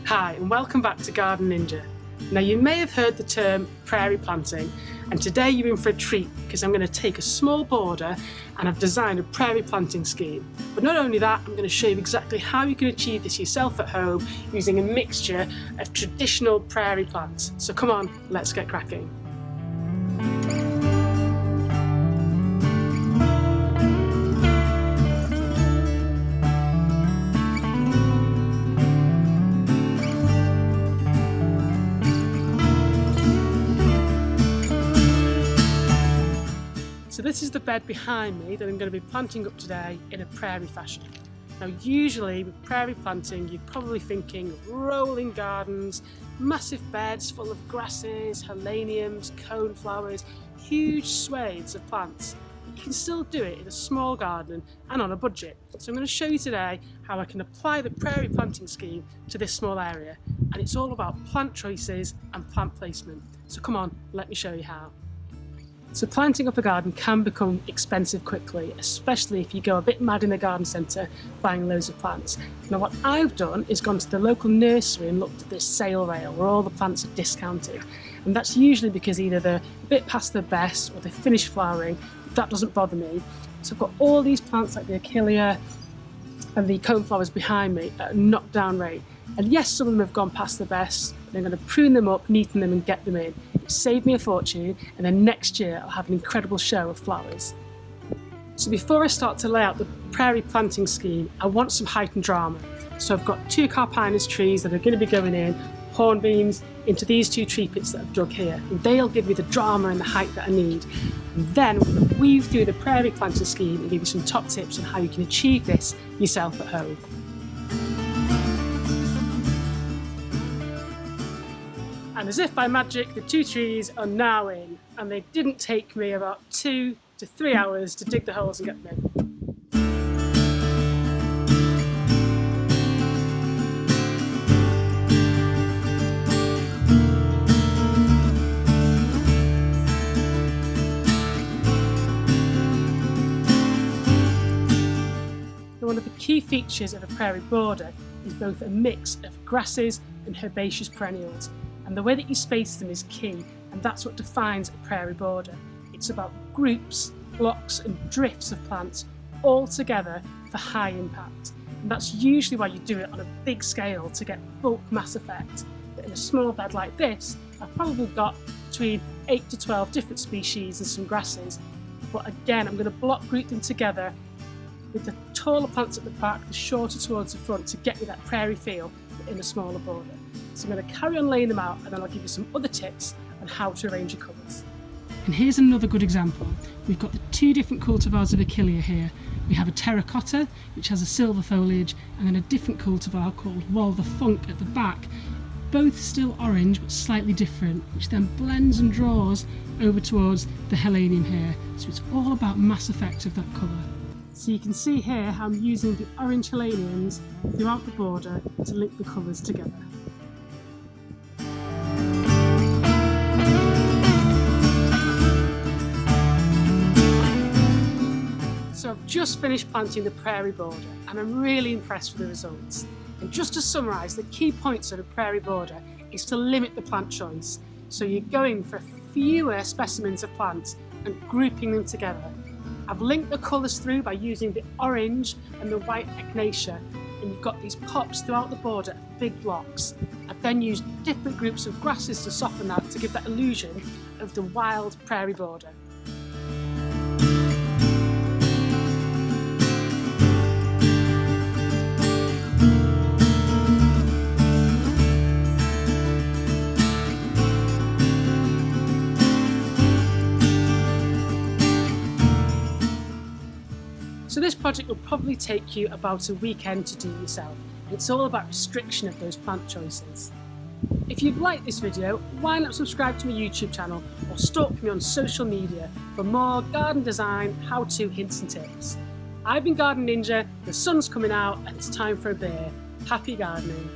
Hi and welcome back to Garden Ninja. Now you may have heard the term prairie planting, and today you're in for a treat because I'm going to take a small border and I've designed a prairie planting scheme. But not only that, I'm going to show you exactly how you can achieve this yourself at home using a mixture of traditional prairie plants. So come on, let's get cracking. So this is the bed behind me that I'm going to be planting up today in a prairie fashion. Now usually with prairie planting you're probably thinking of rolling gardens, massive beds full of grasses, heleniums, coneflowers, huge swathes of plants. You can still do it in a small garden and on a budget. So I'm going to show you today how I can apply the prairie planting scheme to this small area, and it's all about plant choices and plant placement. So come on, let me show you how. So planting up a garden can become expensive quickly, especially if you go a bit mad in the garden centre buying loads of plants. Now what I've done is gone to the local nursery and looked at this sale rail where all the plants are discounted. And that's usually because either they're a bit past their best or they've finished flowering. That doesn't bother me. So I've got all these plants like the Achillea and the coneflowers behind me at a knockdown rate. And yes, some of them have gone past their best, but I'm going to prune them up, neaten them and get them in. It saved me a fortune, and then next year I'll have an incredible show of flowers. So before I start to lay out the prairie planting scheme, I want some height and drama. So I've got two carpinus trees that are going to be going in, hornbeams, into these two tree pits that I've dug here. And they'll give me the drama and the height that I need. And then we're going to weave through the prairie planting scheme and give you some top tips on how you can achieve this yourself at home. And as if by magic, the two trees are now in, and they didn't take me about 2 to 3 hours to dig the holes and get them in. Now, one of the key features of a prairie border is both a mix of grasses and herbaceous perennials. And the way that you space them is key, and that's what defines a prairie border. It's about groups, blocks and drifts of plants all together for high impact. And that's usually why you do it on a big scale to get bulk mass effect. But in a small bed like this, I've probably got between 8 to 12 different species and some grasses. But again, I'm going to block group them together with the taller plants at the back, the shorter towards the front to get me that prairie feel in a smaller border. So I'm going to carry on laying them out, and then I'll give you some other tips on how to arrange your colours. And here's another good example. We've got the two different cultivars of Achillea here. We have a terracotta, which has a silver foliage, and then a different cultivar called Wall the Funk at the back. Both still orange, but slightly different, which then blends and draws over towards the helenium here. So it's all about mass effect of that colour. So you can see here how I'm using the orange heleniums throughout the border to link the colours together. So I've just finished planting the prairie border and I'm really impressed with the results. And just to summarise, the key points of a prairie border is to limit the plant choice. So you're going for fewer specimens of plants and grouping them together. I've linked the colours through by using the orange and the white echinacea, and you've got these pops throughout the border of big blocks. I've then used different groups of grasses to soften that to give that illusion of the wild prairie border. So this project will probably take you about a weekend to do yourself. It's all about restriction of those plant choices. If you've liked this video, why not subscribe to my YouTube channel or stalk me on social media for more garden design, how-to hints and tips. I've been Garden Ninja, the sun's coming out and it's time for a beer. Happy gardening.